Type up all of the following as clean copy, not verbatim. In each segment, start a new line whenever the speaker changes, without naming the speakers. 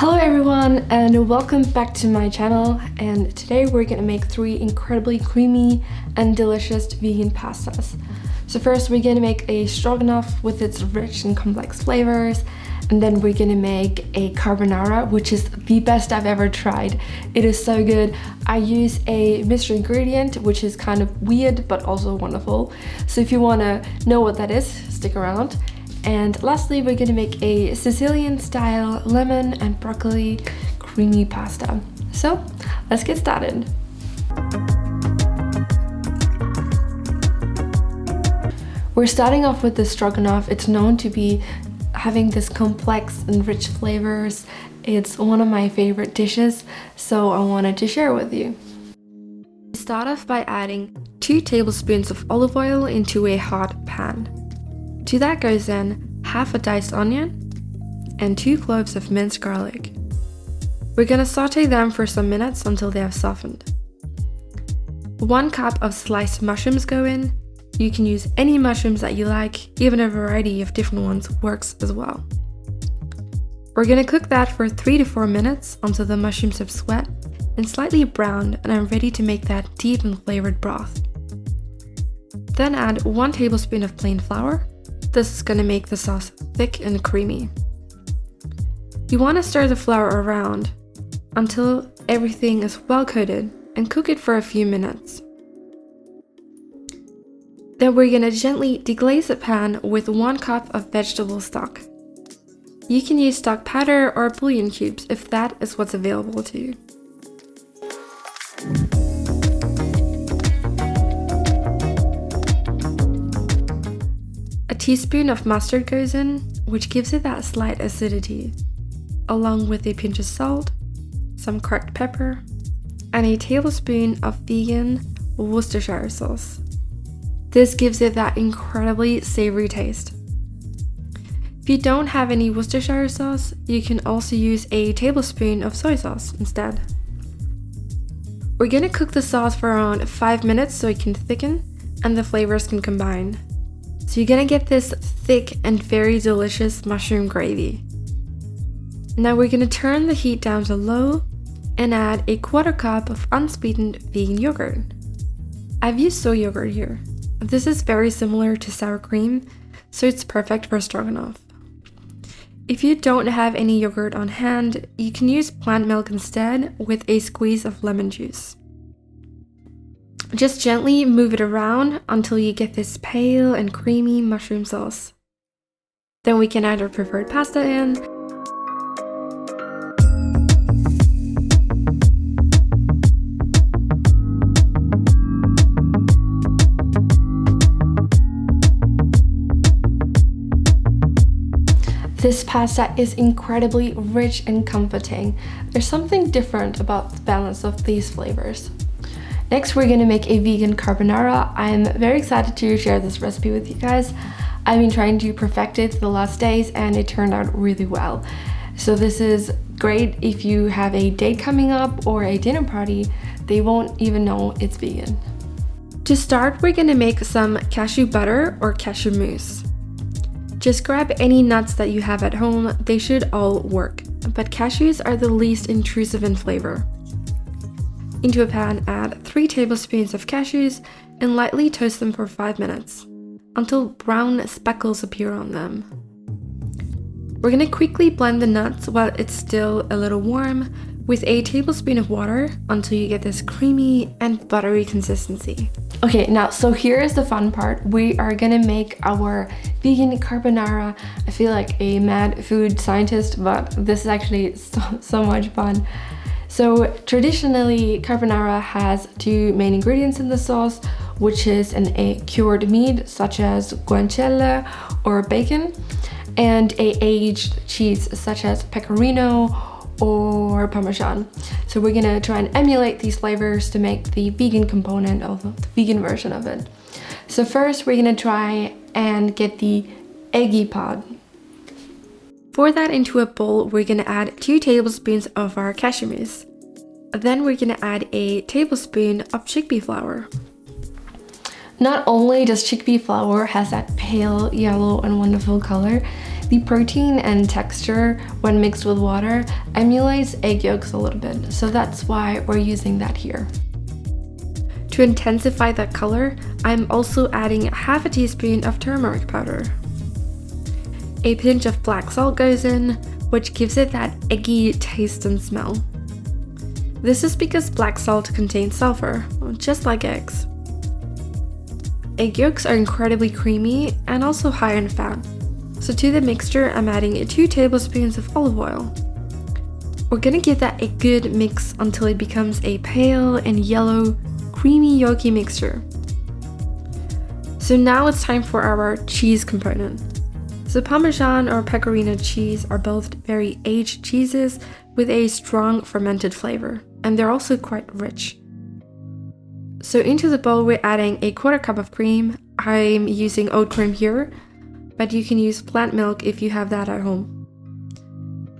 Hello everyone and welcome back to my channel, and today we're gonna make 3 incredibly creamy and delicious vegan pastas. So first we're gonna make a stroganoff with its rich and complex flavors, and then we're gonna make a carbonara, which is the best I've ever tried. It is so good. I use a mystery ingredient which is kind of weird but also wonderful. So if you wanna know what that is, stick around. And lastly, we're gonna make a Sicilian style lemon and broccoli creamy pasta. So let's get started. We're starting off with the stroganoff. It's known to be having this complex and rich flavors. It's one of my favorite dishes, so I wanted to share with you. We start off by adding 2 tablespoons of olive oil into a hot pan. To that goes then half a diced onion and 2 cloves of minced garlic. We're gonna saute them for some minutes until they have softened. 1 cup of sliced mushrooms go in. You can use any mushrooms that you like, even a variety of different ones works as well. We're gonna cook that for 3 to 4 minutes until the mushrooms have sweat and slightly browned and I'm ready to make that deep and flavored broth. Then add 1 tablespoon of plain flour. This is going to make the sauce thick and creamy. You want to stir the flour around until everything is well coated and cook it for a few minutes. Then we're going to gently deglaze the pan with 1 cup of vegetable stock. You can use stock powder or bouillon cubes if that is what's available to you. A teaspoon of mustard goes in, which gives it that slight acidity, along with a pinch of salt, some cracked pepper, and a tablespoon of vegan Worcestershire sauce. This gives it that incredibly savory taste. If you don't have any Worcestershire sauce, you can also use a tablespoon of soy sauce instead. We're gonna cook the sauce for around 5 minutes so it can thicken and the flavors can combine. So you're gonna get this thick and very delicious mushroom gravy. Now we're gonna turn the heat down to low and add a 1/4 cup of unsweetened vegan yogurt. I've used soy yogurt here. This is very similar to sour cream, so it's perfect for stroganoff. If you don't have any yogurt on hand, you can use plant milk instead with a squeeze of lemon juice. Just gently move it around until you get this pale and creamy mushroom sauce. Then we can add our preferred pasta in. This pasta is incredibly rich and comforting. There's something different about the balance of these flavors. Next, we're gonna make a vegan carbonara. I'm very excited to share this recipe with you guys. I've been trying to perfect it the last days and it turned out really well. So this is great if you have a date coming up or a dinner party. They won't even know it's vegan. To start, we're gonna make some cashew butter or cashew mousse. Just grab any nuts that you have at home. They should all work, but cashews are the least intrusive in flavor. Into a pan, add 3 tablespoons of cashews and lightly toast them for 5 minutes until brown speckles appear on them. We're gonna quickly blend the nuts while it's still a little warm with a tablespoon of water until you get this creamy and buttery consistency. Okay, now so here is the fun part. We are gonna make our vegan carbonara. I feel like a mad food scientist, but this is actually so much fun. So traditionally, carbonara has 2 main ingredients in the sauce, which is a cured meat such as guanciale or bacon, and a aged cheese such as pecorino or parmesan. So we're gonna try and emulate these flavors to make the vegan component of the vegan version of it. So first, we're gonna try and get the eggy pod. Pour that into a bowl. We're gonna add 2 tablespoons of our cashew mousse. Then we're gonna add a tablespoon of chickpea flour. Not only does chickpea flour has that pale yellow and wonderful color, The protein and texture when mixed with water emulates egg yolks a little bit, so that's why we're using that here. To intensify that color, I'm also adding half a teaspoon of turmeric powder. A pinch of black salt goes in, which gives it that eggy taste and smell. This is because black salt contains sulfur, just like eggs. Egg yolks are incredibly creamy and also high in fat. So to the mixture, I'm adding 2 tablespoons of olive oil. We're gonna give that a good mix until it becomes a pale and yellow, creamy yolky mixture. So now it's time for our cheese component. So Parmesan or Pecorino cheese are both very aged cheeses with a strong fermented flavor, and they're also quite rich. So into the bowl we're adding a 1/4 cup of cream. I'm using oat cream here, but you can use plant milk if you have that at home.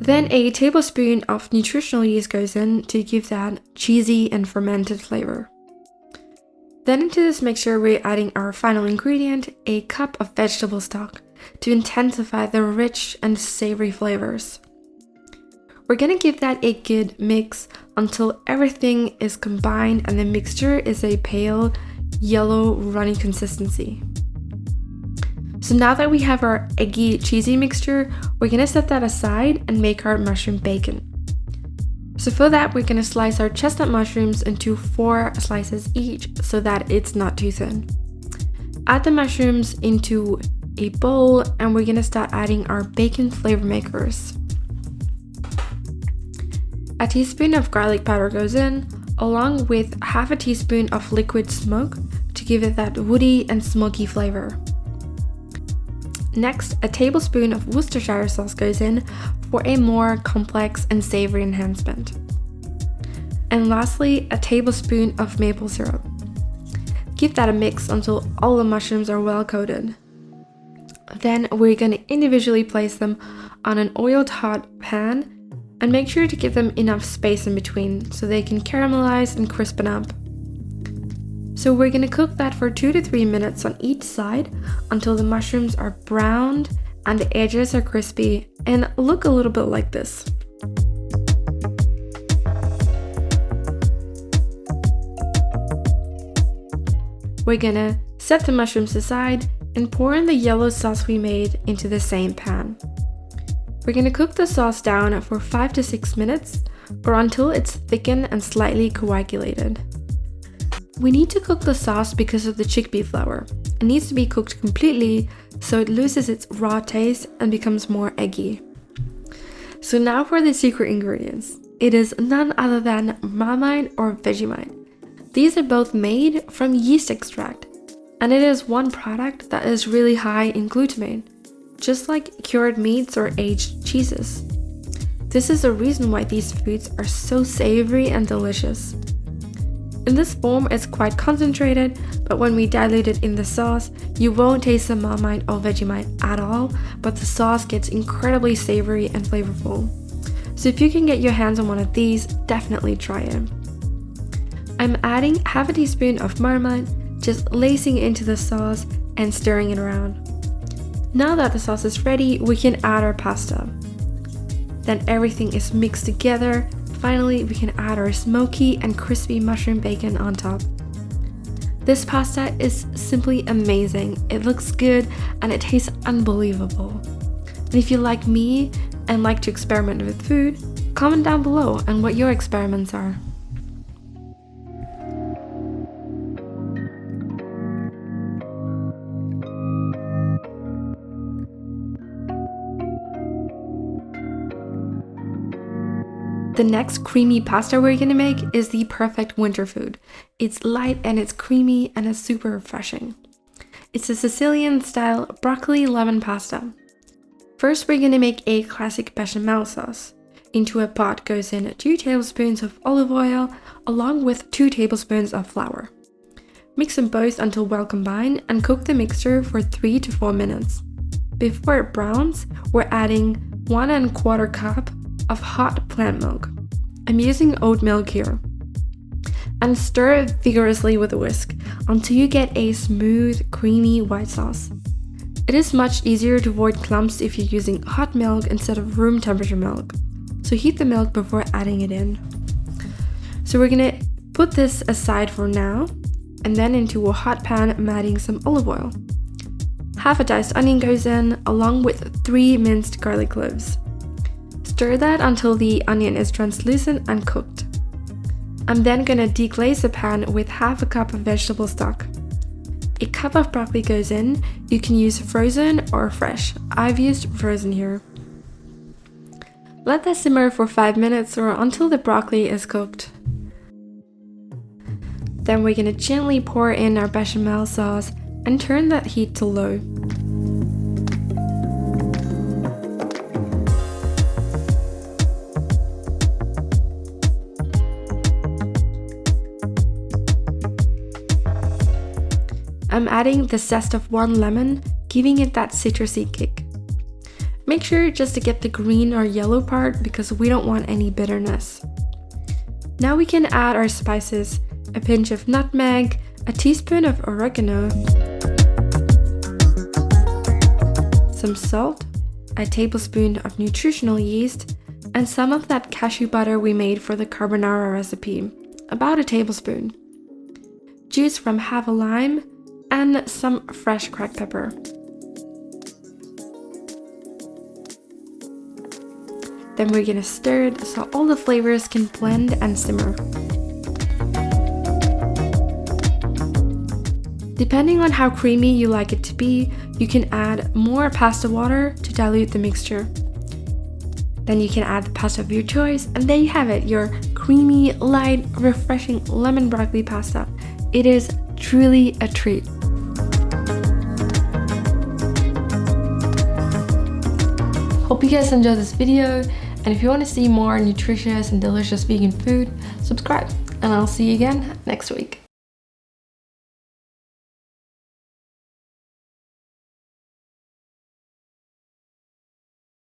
Then a tablespoon of nutritional yeast goes in to give that cheesy and fermented flavor. Then into this mixture we're adding our final ingredient, a cup of vegetable stock, to intensify the rich and savory flavors. We're gonna give that a good mix until everything is combined and the mixture is a pale, yellow, runny consistency. So now that we have our eggy, cheesy mixture, we're gonna set that aside and make our mushroom bacon. So for that, we're gonna slice our chestnut mushrooms into 4 slices each so that it's not too thin. Add the mushrooms into a bowl and we're gonna start adding our bacon flavor makers. A teaspoon of garlic powder goes in, along with half a teaspoon of liquid smoke to give it that woody and smoky flavor. Next, a tablespoon of Worcestershire sauce goes in for a more complex and savory enhancement. And lastly, a tablespoon of maple syrup. Give that a mix until all the mushrooms are well coated. Then we're going to individually place them on an oiled hot pan and make sure to give them enough space in between so they can caramelize and crispen up. So we're going to cook that for 2 to 3 minutes on each side until the mushrooms are browned and the edges are crispy and look a little bit like this. We're going to set the mushrooms aside and pour in the yellow sauce we made into the same pan. We're going to cook the sauce down for 5 to 6 minutes or until it's thickened and slightly coagulated. We need to cook the sauce because of the chickpea flour. It needs to be cooked completely so it loses its raw taste and becomes more eggy. So now for the secret ingredients. It is none other than Marmite or Vegemite. These are both made from yeast extract, and it is one product that is really high in glutamate, just like cured meats or aged cheeses. This is the reason why these foods are so savory and delicious. In this form, it's quite concentrated, but when we dilute it in the sauce, you won't taste the Marmite or Vegemite at all, but the sauce gets incredibly savory and flavorful. So if you can get your hands on one of these, definitely try it. I'm adding half a teaspoon of Marmite, just lacing it into the sauce and stirring it around. Now that the sauce is ready, we can add our pasta. Then everything is mixed together. Finally, we can add our smoky and crispy mushroom bacon on top. This pasta is simply amazing. It looks good and it tastes unbelievable. And if you like me and like to experiment with food, comment down below on what your experiments are. The next creamy pasta we're gonna make is the perfect winter food. It's light and it's creamy and it's super refreshing. It's a Sicilian style broccoli lemon pasta. First we're gonna make a classic bechamel sauce. Into a pot goes in 2 tablespoons of olive oil along with 2 tablespoons of flour. Mix them both until well combined and cook the mixture for 3 to 4 minutes. Before it browns, we're adding 1 1/4 cup of hot plant milk. I'm using oat milk here. And stir it vigorously with a whisk until you get a smooth, creamy white sauce. It is much easier to avoid clumps if you're using hot milk instead of room temperature milk. So heat the milk before adding it in. So we're gonna put this aside for now, and then into a hot pan I'm adding some olive oil. Half a diced onion goes in, along with 3 minced garlic cloves. Stir that until the onion is translucent and cooked. I'm then gonna deglaze the pan with half a cup of vegetable stock. A cup of broccoli goes in. You can use frozen or fresh. I've used frozen here. Let that simmer for 5 minutes or until the broccoli is cooked. Then we're gonna gently pour in our bechamel sauce and turn that heat to low. I'm adding the zest of 1 lemon, giving it that citrusy kick. Make sure just to get the green or yellow part because we don't want any bitterness. Now we can add our spices, a pinch of nutmeg, a teaspoon of oregano, some salt, a tablespoon of nutritional yeast, and some of that cashew butter we made for the carbonara recipe, about a tablespoon. Juice from half a lime, and some fresh cracked pepper. Then we're gonna stir it so all the flavors can blend and simmer. Depending on how creamy you like it to be, you can add more pasta water to dilute the mixture. Then you can add the pasta of your choice, and there you have it, your creamy, light, refreshing lemon broccoli pasta. It is truly a treat. Hope you guys enjoyed this video, and if you want to see more nutritious and delicious vegan food, subscribe, and I'll see you again next week.